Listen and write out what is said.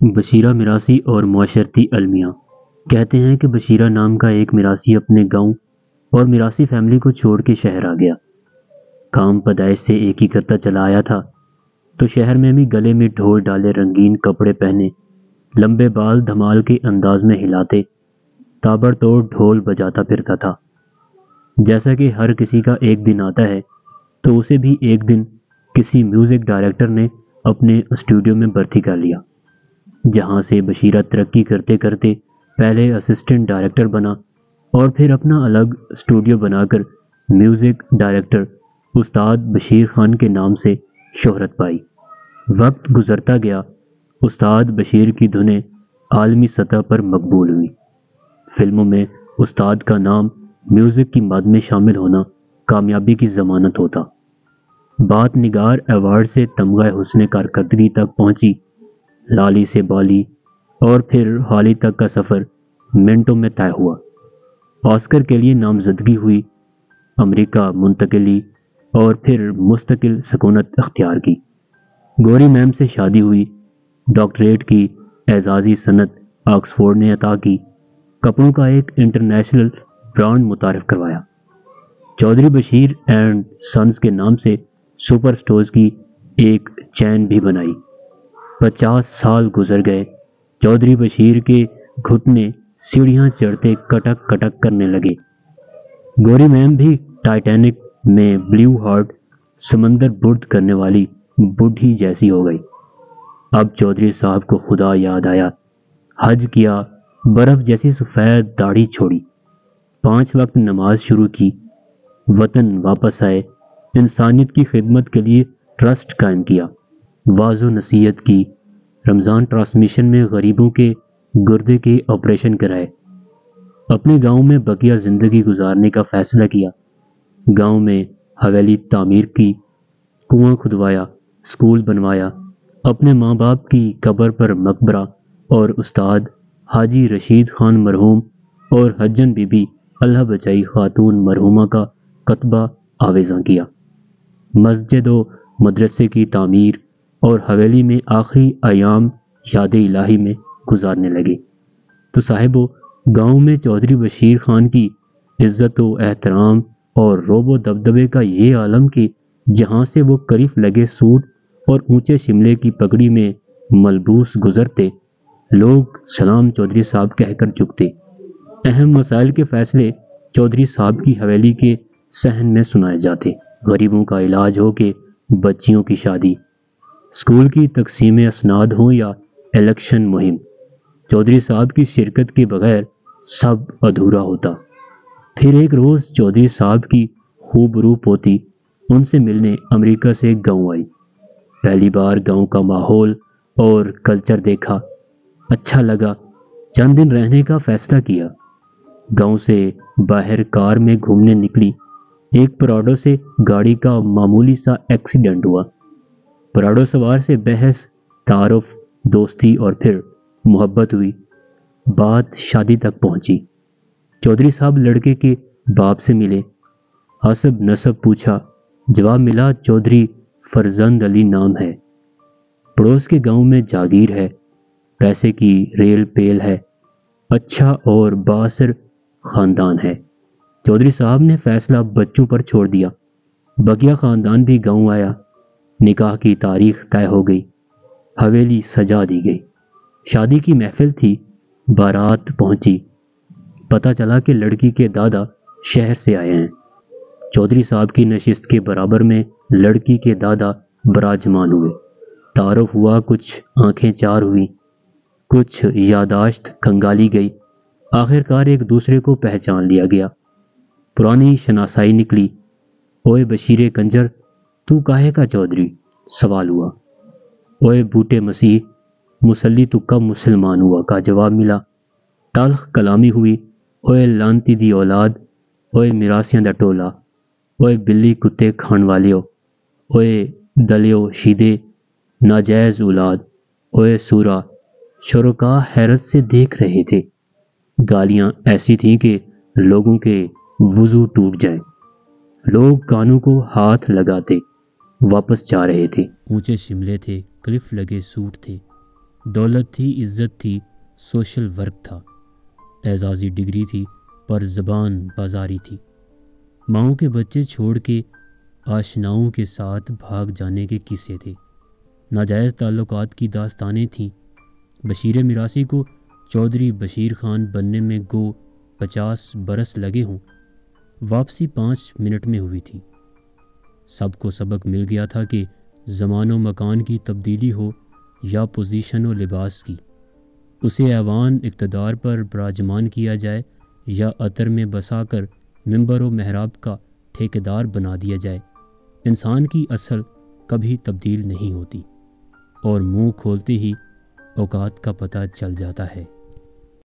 بشیرہ میراثی اور معاشرتی المیہ کہتے ہیں کہ بشیرہ نام کا ایک میراثی اپنے گاؤں اور میراثی فیملی کو چھوڑ کے شہر آ گیا۔ کام پیدائش سے ایک ہی کرتا چلا آیا تھا، تو شہر میں بھی گلے میں ڈھول ڈالے، رنگین کپڑے پہنے، لمبے بال دھمال کے انداز میں ہلاتے، تابڑ توڑ ڈھول بجاتا پھرتا تھا۔ جیسا کہ ہر کسی کا ایک دن آتا ہے، تو اسے بھی ایک دن کسی میوزک ڈائریکٹر نے اپنے اسٹوڈیو میں بھرتی کر لیا، جہاں سے بشیرہ ترقی کرتے کرتے پہلے اسسٹنٹ ڈائریکٹر بنا اور پھر اپنا الگ اسٹوڈیو بنا کر میوزک ڈائریکٹر استاد بشیر خان کے نام سے شہرت پائی۔ وقت گزرتا گیا، استاد بشیر کی دھنیں عالمی سطح پر مقبول ہوئی۔ فلموں میں استاد کا نام میوزک کی مد میں شامل ہونا کامیابی کی ضمانت ہوتا۔ بات نگار ایوارڈ سے تمغہ حسن کارکردگی تک پہنچی، لالی سے بالی اور پھر حالی تک کا سفر منٹوں میں طے ہوا۔ آسکر کے لیے نامزدگی ہوئی، امریکہ منتقلی اور پھر مستقل سکونت اختیار کی۔ گوری میم سے شادی ہوئی، ڈاکٹریٹ کی اعزازی سند آکسفورڈ نے عطا کی، کپڑوں کا ایک انٹرنیشنل برانڈ متعارف کروایا، چودھری بشیر اینڈ سنز کے نام سے سپر سٹورز کی ایک چین بھی بنائی۔ 50 سال گزر گئے، چودھری بشیر کے گھٹنے سیڑھیاں چڑھتے کٹک کٹک کرنے لگے۔ گوری میم بھی ٹائٹینک میں بلیو ہارٹ سمندر برد کرنے والی بڈھی جیسی ہو گئی۔ اب چودھری صاحب کو خدا یاد آیا، حج کیا، برف جیسی سفید داڑھی چھوڑی، 5 وقت نماز شروع کی، وطن واپس آئے، انسانیت کی خدمت کے لیے ٹرسٹ قائم کیا، واعظ و نصیحت کی، رمضان ٹرانسمیشن میں غریبوں کے گردے کے آپریشن کرائے، اپنے گاؤں میں بقیہ زندگی گزارنے کا فیصلہ کیا، گاؤں میں حویلی تعمیر کی، کنواں کھدوایا، اسکول بنوایا، اپنے ماں باپ کی قبر پر مقبرہ اور استاد حاجی رشید خان مرحوم اور حجن بی بی اللہ بچائی خاتون مرحومہ کا کتبہ آویزاں کیا، مسجد و مدرسے کی تعمیر اور حویلی میں آخری ایام یاد الہی میں گزارنے لگے۔ تو صاحبو، گاؤں میں چودھری بشیر خان کی عزت و احترام اور رعب و دبدبے کا یہ عالم کہ جہاں سے وہ کریف لگے سوٹ اور اونچے شملے کی پگڑی میں ملبوس گزرتے، لوگ سلام چودھری صاحب کہہ کر جھکتے۔ اہم مسائل کے فیصلے چودھری صاحب کی حویلی کے صحن میں سنائے جاتے، غریبوں کا علاج ہو کہ بچیوں کی شادی، اسکول کی تقسیم اسناد ہوں یا الیکشن مہم، چودھری صاحب کی شرکت کے بغیر سب ادھورا ہوتا۔ پھر ایک روز چودھری صاحب کی خوب روح پوتی ان سے ملنے امریکہ سے گاؤں آئی۔ پہلی بار گاؤں کا ماحول اور کلچر دیکھا، اچھا لگا، چند دن رہنے کا فیصلہ کیا۔ گاؤں سے باہر کار میں گھومنے نکلی، ایک پراڈو سے گاڑی کا معمولی سا ایکسیڈنٹ ہوا۔ پراڈو سوار سے بحث، تعارف، دوستی اور پھر محبت ہوئی، بات شادی تک پہنچی۔ چودھری صاحب لڑکے کے باپ سے ملے، حسب نسب پوچھا، جواب ملا چودھری فرزند علی نام ہے، پڑوس کے گاؤں میں جاگیر ہے، پیسے کی ریل پیل ہے، اچھا اور بااثر خاندان ہے۔ چودھری صاحب نے فیصلہ بچوں پر چھوڑ دیا، بقیہ خاندان بھی گاؤں آیا، نکاح کی تاریخ طے ہو گئی، حویلی سجا دی گئی، شادی کی محفل تھی، بارات پہنچی، پتہ چلا کہ لڑکی کے دادا شہر سے آئے ہیں۔ چودھری صاحب کی نشست کے برابر میں لڑکی کے دادا براجمان ہوئے، تعارف ہوا، کچھ آنکھیں چار ہوئیں، کچھ یاداشت کنگالی گئی، آخرکار ایک دوسرے کو پہچان لیا گیا، پرانی شناسائی نکلی۔ اوئے بشیر کنجر، تو کاہے کا چودھری؟ سوال ہوا۔ اوئے بوٹے مسیح، مسلی تو کب مسلمان ہوا کا جواب ملا۔ تلخ کلامی ہوئی، اوئے لانتی دی اولاد، اوئے میراسیاں دا ٹولا، اوئے بلی کتے کھان والیو، اوئے دلیو شیدے ناجائز اولاد، اوئے سورا۔ شرکا حیرت سے دیکھ رہے تھے، گالیاں ایسی تھیں کہ لوگوں کے وضو ٹوٹ جائیں، لوگ کانوں کو ہاتھ لگاتے واپس جا رہے تھے۔ اونچے شملے تھے، کلف لگے سوٹ تھے، دولت تھی، عزت تھی، سوشل ورک تھا، اعزازی ڈگری تھی، پر زبان بازاری تھی۔ ماؤں کے بچے چھوڑ کے آشناؤں کے ساتھ بھاگ جانے کے قصے تھے، ناجائز تعلقات کی داستانیں تھیں۔ بشیر میراثی کو چودھری بشیر خان بننے میں گو 50 برس لگے ہوں، واپسی 5 منٹ میں ہوئی تھی۔ سب کو سبق مل گیا تھا کہ زمان و مکان کی تبدیلی ہو یا پوزیشن و لباس کی، اسے ایوان اقتدار پر براجمان کیا جائے یا عطر میں بسا کر ممبر و محراب کا ٹھیکیدار بنا دیا جائے، انسان کی اصل کبھی تبدیل نہیں ہوتی اور منہ کھولتے ہی اوقات کا پتہ چل جاتا ہے۔